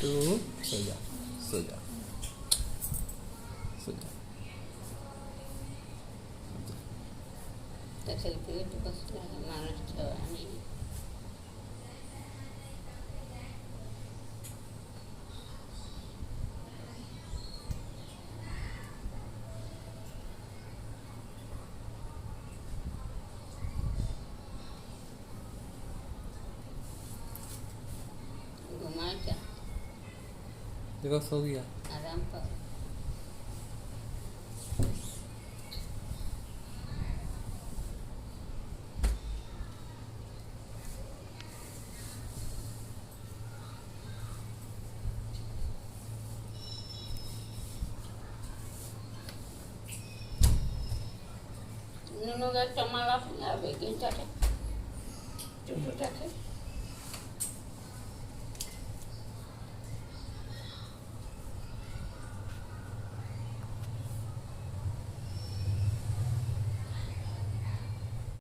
To so जा so जा so जा. त्याच्या पीठ बसला माणूस आणि घुमायचा. देखो सो गया. आराम कर. नुनुगा टमाला बेगिन टाके. चुटू टाके.